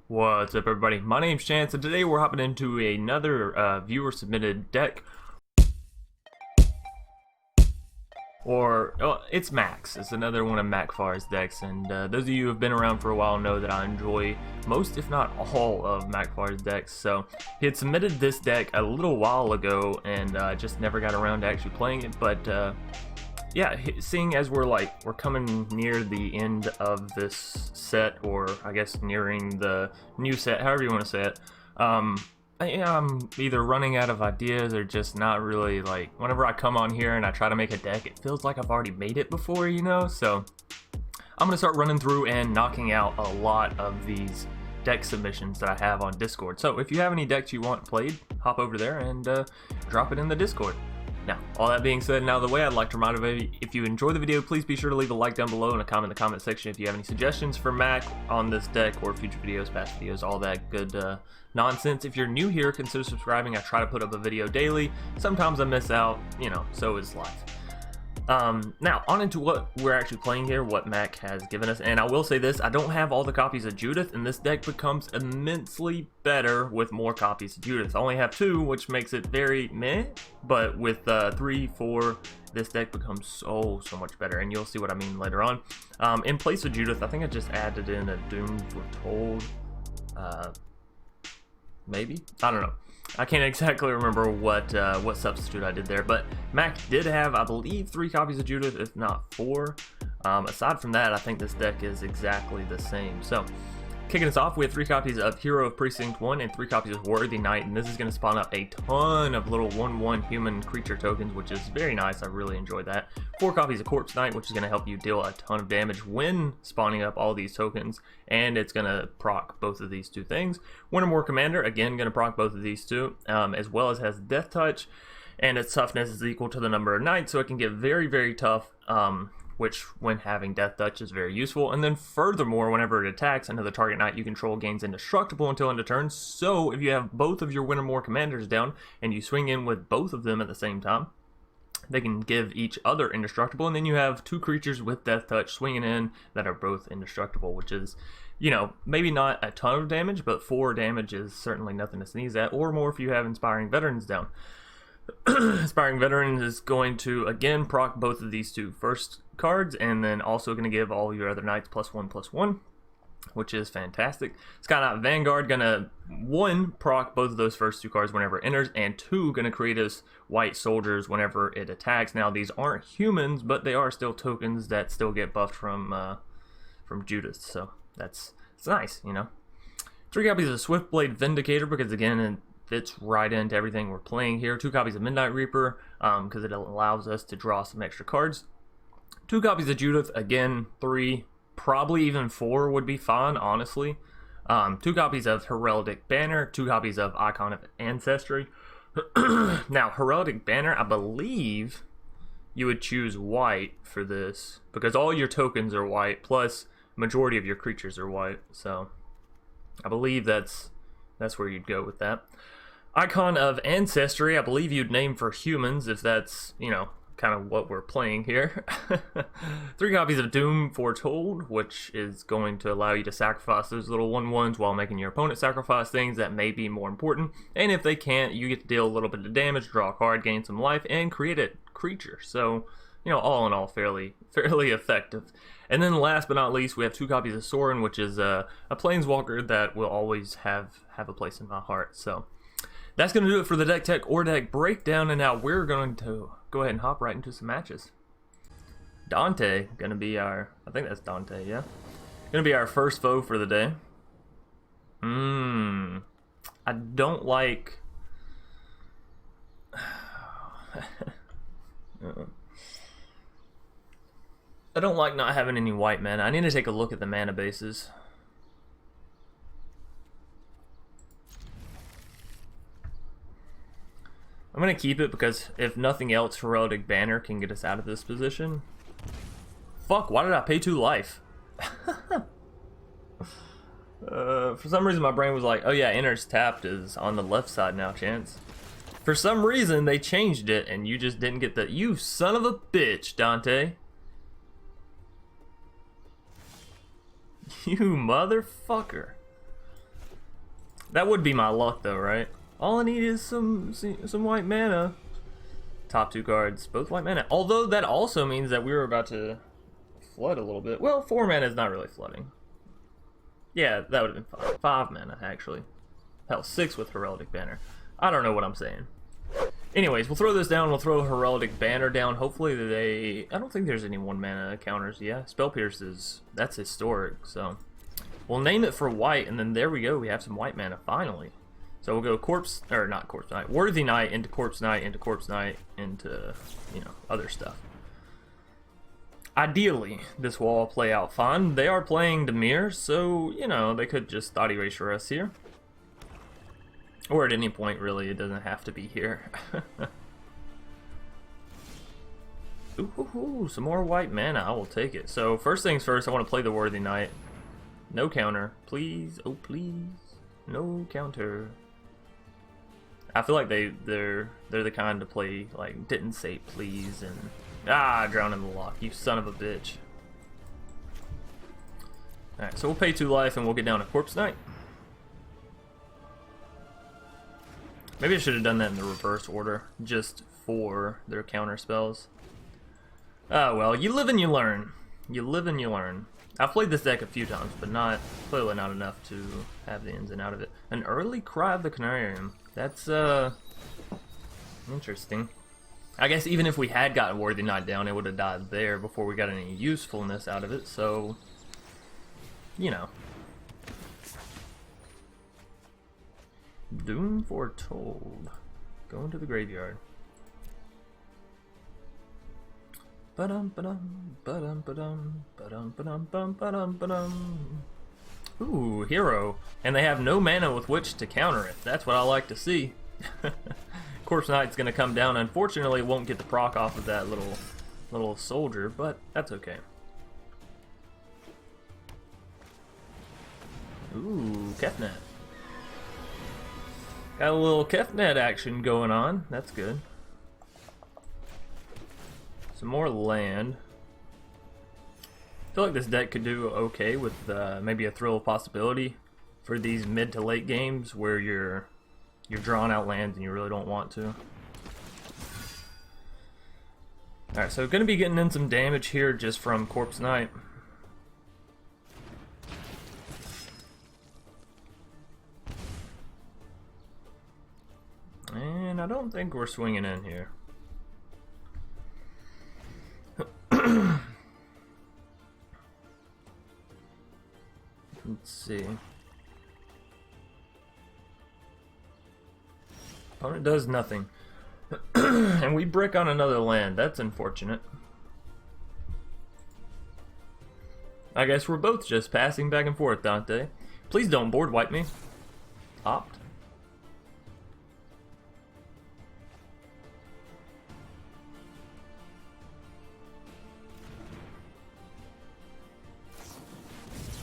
What's up, everybody? My name's Chance, and today we're hopping into another viewer-submitted deck. It's Max. It's another one of Makfar's decks, and those of you who have been around for a while know that I enjoy most, if not all, of Makfar's decks. So he had submitted this deck a little while ago, and just never got around to actually playing it. But yeah, seeing as we're coming near the end of this set, or I guess nearing the new set, however you want to say it, I'm either running out of ideas or just not really, whenever I come on here and I try to make a deck, it feels like I've already made it before, you know? So I'm gonna start running through and knocking out a lot of these deck submissions that I have on Discord. So if you have any decks you want played, hop over there and drop it in the Discord. Now, all that being said and out of the way, I'd like to remind everybody, if you enjoy the video, please be sure to leave a like down below and a comment in the comment section if you have any suggestions for Mac on this deck or future videos, past videos, all that good nonsense. If you're new here, consider subscribing. I try to put up a video daily. Sometimes I miss out, you know, so is life. Now, on into what we're actually playing here, what Mac has given us, and I will say this, I don't have all the copies of Judith, and this deck becomes immensely better with more copies of Judith. I only have 2, which makes it very meh, but with 3, 4, this deck becomes so much better, and you'll see what I mean later on. In place of Judith, I think I just added in a Doom Foretold, maybe? I don't know. I can't exactly remember what substitute I did there, but Mac did have, I believe, 3 copies of Judith, if not 4. Aside from that, I think this deck is exactly the same. So, kicking us off, we have 3 copies of Hero of Precinct 1 and 3 copies of Worthy Knight, and this is going to spawn up a ton of little 1/1 human creature tokens, which is very nice. I really enjoyed that. 4 copies of Corpse Knight, which is going to help you deal a ton of damage when spawning up all these tokens, and it's going to proc both of these 2 things. One or more Commander, again, going to proc both of these 2, as well as has Death Touch, and its toughness is equal to the number of knights, so it can get very tough, which when having Death Touch is very useful. And then furthermore, whenever it attacks another target knight you control gains indestructible until end of turn. So if you have both of your win or more commanders down and you swing in with both of them at the same time, they can give each other indestructible, and then you have 2 creatures with Death Touch swinging in that are both indestructible, which is, you know, maybe not a ton of damage, but 4 damage is certainly nothing to sneeze at, or more if you have Inspiring Veterans down. Inspiring Veterans is going to, again, proc both of these 2 first cards, and then also going to give all your other knights +1/+1, which is fantastic. Sky Knight Vanguard going to, 1, proc both of those first 2 cards whenever it enters, and 2, going to create as white soldiers whenever it attacks. Now, these aren't humans, but they are still tokens that still get buffed from Judith, so it's nice, you know. 3 copies of Swiftblade Vindicator, because again, it fits right into everything we're playing here. 2 copies of Midnight Reaper, because it allows us to draw some extra cards. 2 copies of Judith, again, 3, probably even 4 would be fine, honestly. 2 copies of Heraldic Banner, 2 copies of Icon of Ancestry. Now, Heraldic Banner, I believe you would choose white for this, because all your tokens are white, plus majority of your creatures are white, so I believe that's where you'd go with that. Icon of Ancestry, I believe you'd name for humans, if that's, you know, kind of what we're playing here. 3 copies of Doom Foretold, which is going to allow you to sacrifice those little 1/1s while making your opponent sacrifice things that may be more important. And if they can't, you get to deal a little bit of damage, draw a card, gain some life, and create a creature. So, you know, all in all, fairly effective. And then last but not least, we have 2 copies of Sorin, which is a planeswalker that will always have a place in my heart. So that's going to do it for the deck tech or deck breakdown, and now we're going to go ahead and hop right into some matches. Dante, going to be our, I think that's Dante, yeah? Going to be our first foe for the day. I don't like... I don't like not having any white mana. I need to take a look at the mana bases. I'm going to keep it because if nothing else, Heraldic Banner can get us out of this position. Fuck, why did I pay 2 life? For some reason my brain was like, oh yeah, enters tapped is on the left side now, Chance. For some reason they changed it and you just didn't get the... You son of a bitch, Dante. You motherfucker. That would be my luck though, right? All I need is some white mana. Top 2 cards, both white mana. Although that also means that we were about to flood a little bit. Well, 4 mana is not really flooding. Yeah, that would have been 5. 5 mana, actually. Hell, 6 with Heraldic Banner. I don't know what I'm saying. Anyways, we'll throw this down. We'll throw Heraldic Banner down. Hopefully they... I don't think there's any 1 mana counters. Yeah, Spell Pierce is... That's historic, so... We'll name it for white, and then there we go. We have some white mana, finally. So we'll go Corpse... Or not Corpse Knight. Worthy Knight into Corpse Knight into Corpse Knight into, you know, other stuff. Ideally, this will all play out fine. They are playing Dimir, so, you know, they could just Thought Erasure us here. Or at any point, really, it doesn't have to be here. Ooh, some more white mana, I will take it. So, first things first, I want to play the Worthy Knight. No counter, please, oh please, no counter. I feel like they're the kind to play, like, didn't say please, and... Ah, drown in the lock, you son of a bitch. Alright, so we'll pay 2 life and we'll get down to Corpse Knight. Maybe I should have done that in the reverse order, just for their counter spells. Oh well, you live and you learn. You live and you learn. I've played this deck a few times, but clearly not enough to have the ins and out of it. An early Cry of the Canarium. That's, interesting. I guess even if we had gotten Worthy Knight down, it would have died there before we got any usefulness out of it, so... You know. Doom Foretold. Going to the graveyard. Ba-dum ba-dum, ba-dum ba-dum, ba-dum ba-dum bum ba-dum ba-dum. Ooh, hero. And they have no mana with which to counter it. That's what I like to see. Corpse Knight's gonna come down. Unfortunately, it won't get the proc off of that little soldier, but that's okay. Ooh, Kefnet. Got a little Kefnet action going on. That's good. Some more land. I feel like this deck could do okay with maybe a Thrill of Possibility for these mid to late games where you're drawing out lands and you really don't want to. Alright, so gonna be getting in some damage here just from Corpse Knight. And I don't think we're swinging in here. Let's see. Opponent does nothing. And we brick on another land. That's unfortunate. I guess we're both just passing back and forth, Dante. Please don't board wipe me. Opt.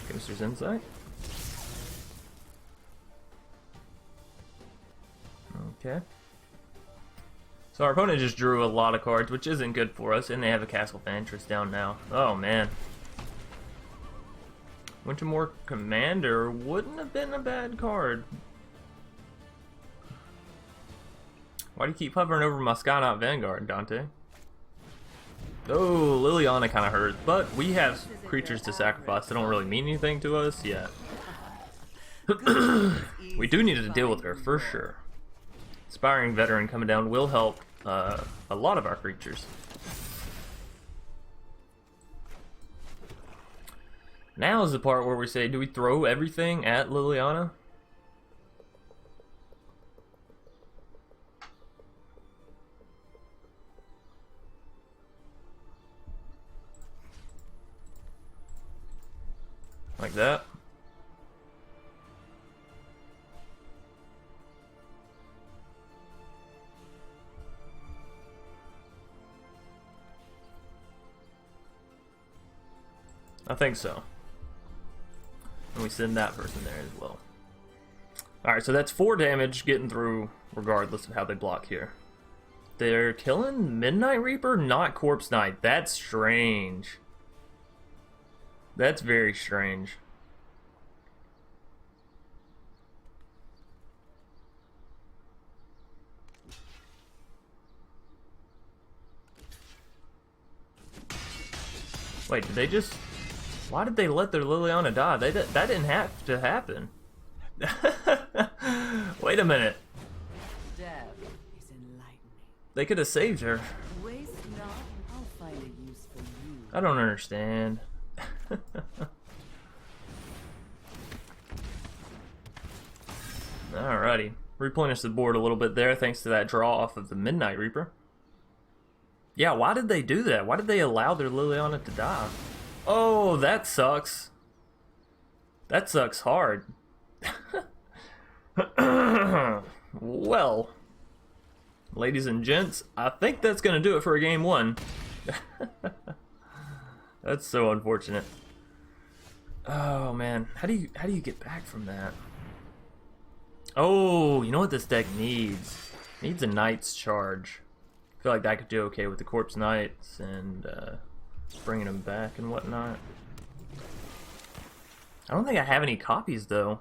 Gangster's Insight. Okay. So our opponent just drew a lot of cards, which isn't good for us, and they have a Castle of Interest down now. Oh man. Wintermore Commander wouldn't have been a bad card. Why do you keep hovering over my Sky Knight Vanguard, Dante? Oh, Liliana kind of hurts, but we have creatures to sacrifice that don't really mean anything to us yet. We do need to deal with her, for sure. Inspiring Veteran coming down will help a lot of our creatures. Now is the part where we say, do we throw everything at Liliana? Like that. I think so. And we send that person there as well. Alright, so that's 4 damage getting through regardless of how they block here. They're killing Midnight Reaper, not Corpse Knight. That's strange. That's very strange. Wait, did they just... Why did they let their Liliana die? That didn't have to happen. Wait a minute. Death is enlightening. They could have saved her. Waste not, I'll find a use for you. I don't understand. Alrighty. Replenish the board a little bit there thanks to that draw off of the Midnight Reaper. Yeah, why did they do that? Why did they allow their Liliana to die? Oh, that sucks. That sucks hard. Well, ladies and gents, I think that's gonna do it for game one. That's so unfortunate. Oh man, how do you get back from that? Oh, you know what this deck needs? It needs a Knight's Charge. I feel like that could do okay with the Corpse Knights and bringing them back and whatnot. I don't think I have any copies though.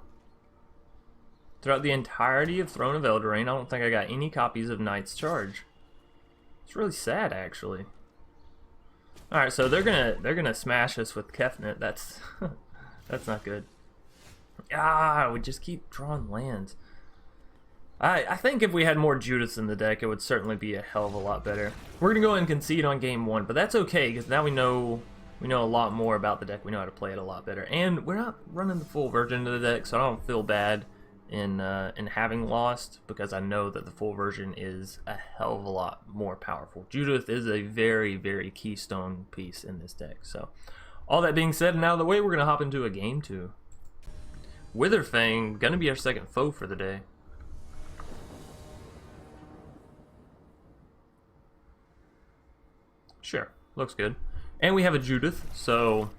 Throughout the entirety of Throne of Eldraine, I don't think I got any copies of Knight's Charge. It's really sad, actually. All right, so they're gonna smash us with Kefnet. That's that's not good. Ah, we just keep drawing lands. I think if we had more Judiths in the deck, it would certainly be a hell of a lot better. We're gonna go ahead and concede on game one, but that's okay because now we know a lot more about the deck. We know how to play it a lot better, and we're not running the full version of the deck, so I don't feel bad in having lost because I know that the full version is a hell of a lot more powerful. Judith is a very, very keystone piece in this deck. So, all that being said, and out of the way, we're gonna hop into a game two. Witherfang gonna be our second foe for the day. Sure, looks good. And we have a Judith, so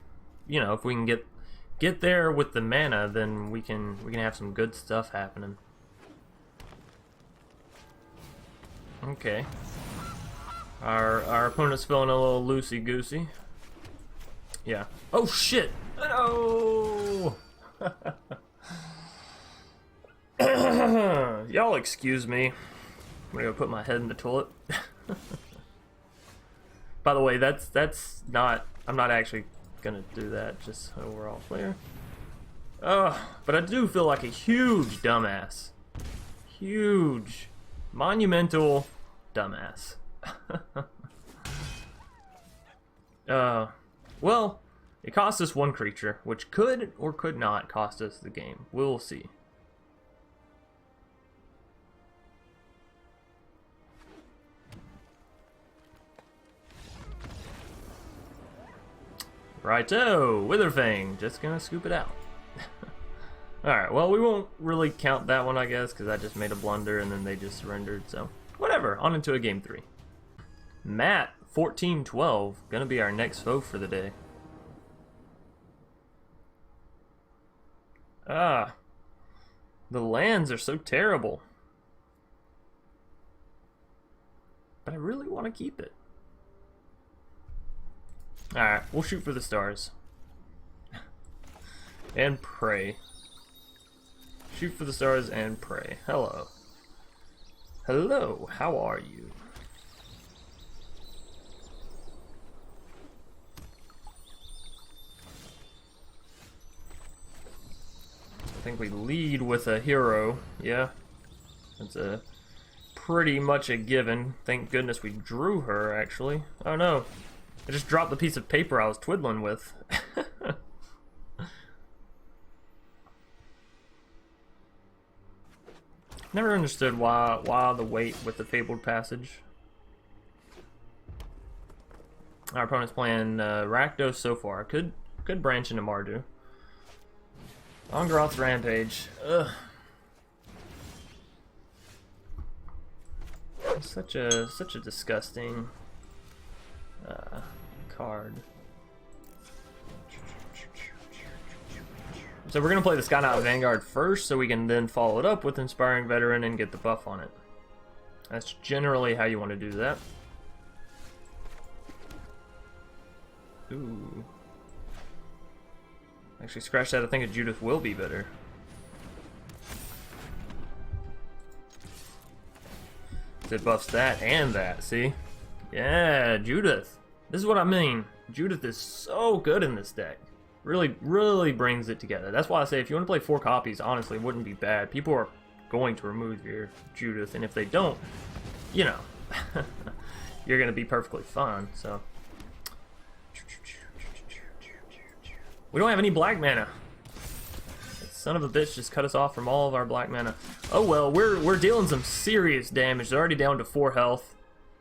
you know if we can get there with the mana, then we can have some good stuff happening. Okay. Our opponent's feeling a little loosey goosey. Yeah. Oh shit! No. Y'all excuse me. I'm gonna go put my head in the toilet. By the way, that's not. I'm not actually gonna do that. Just overall player. But I do feel like a huge dumbass. Huge, monumental dumbass. Well, it cost us one creature, which could or could not cost us the game. We'll see. Righto, Witherfang, just gonna scoop it out. Alright, well, we won't really count that one, I guess, because I just made a blunder and then they just surrendered, so whatever, on into a game 3. Matt, 14-12, gonna be our next foe for the day. Ah, the lands are so terrible. But I really want to keep it. Alright, we'll shoot for the stars. And pray. Shoot for the stars and pray. Hello. Hello, how are you? I think we lead with a hero. Yeah. That's a pretty much a given. Thank goodness we drew her, actually. Oh no. I just dropped the piece of paper I was twiddling with. Never understood why the wait with the Fabled Passage. Our opponent's playing Rakdos so far. Could branch into Mardu. Ongroth's Rampage. Ugh. Such a disgusting card. So we're gonna play the Sky Knight Vanguard first, so we can then follow it up with Inspiring Veteran and get the buff on it. That's generally how you want to do that. Ooh. Actually, scratch that. I think a Judith will be better. It buffs that and that. See? Yeah, Judith. This is what I mean. Judith is so good in this deck. Really, really brings it together. That's why I say if you want to play 4 copies, honestly, it wouldn't be bad. People are going to remove your Judith, and if they don't, you know, you're going to be perfectly fine, so. We don't have any black mana. That son of a bitch just cut us off from all of our black mana. Oh well, we're dealing some serious damage. They're already down to 4 health.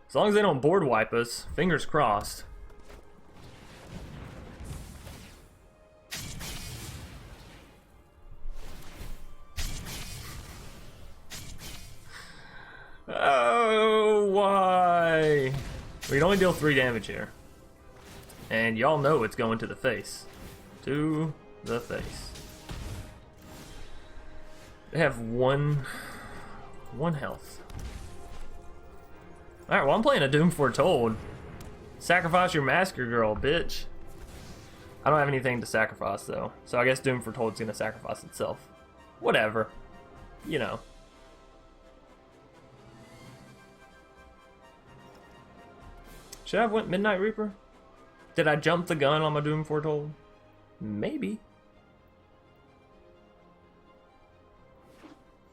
As long as they don't board wipe us, fingers crossed. Oh, why? We can only deal 3 damage here. And y'all know it's going to the face. To the face. They have one health. Alright, well I'm playing a Doom Foretold. Sacrifice your Massacre Girl, bitch. I don't have anything to sacrifice though. So I guess Doom Foretold's gonna sacrifice itself. Whatever. You know. Should I have went Midnight Reaper? Did I jump the gun on my Doom Foretold? Maybe.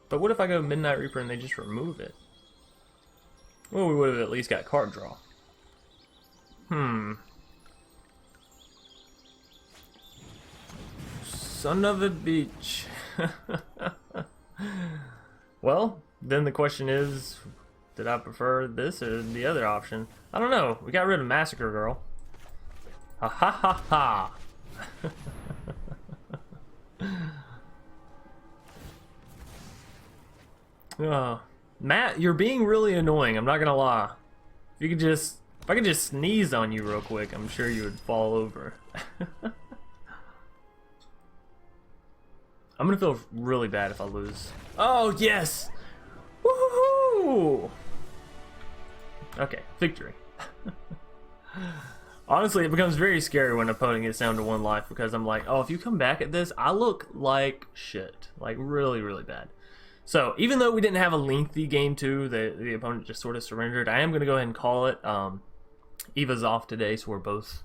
But what if I go Midnight Reaper and they just remove it? Well, we would have at least got card draw. Son of a bitch. Well, then the question is, did I prefer this or the other option? I don't know. We got rid of Massacre Girl. Ha ha ha ha. Matt, you're being really annoying. I'm not gonna lie. If I could just sneeze on you real quick, I'm sure you would fall over. I'm gonna feel really bad if I lose. Oh yes! Woohoo! Okay, victory. Honestly, it becomes very scary when an opponent gets down to 1 life because I'm like, oh, if you come back at this, I look like shit. Like, really, really bad. So, even though we didn't have a lengthy game 2, the opponent just sort of surrendered, I am going to go ahead and call it. Eva's off today, so we're both,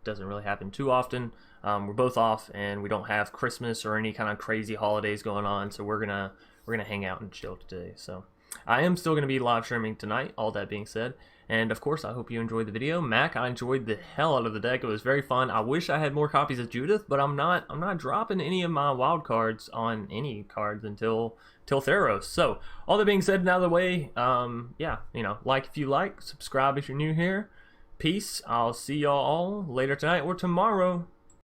doesn't really happen too often. We're both off, and we don't have Christmas or any kind of crazy holidays going on, so we're gonna hang out and chill today. So, I am still going to be live streaming tonight, all that being said. And of course, I hope you enjoyed the video. Mac, I enjoyed the hell out of the deck. It was very fun. I wish I had more copies of Judith, but I'm not dropping any of my wild cards on any cards until Theros. So, all that being said and out of the way, yeah, you know, like if you like, subscribe if you're new here. Peace. I'll see y'all all later tonight or tomorrow.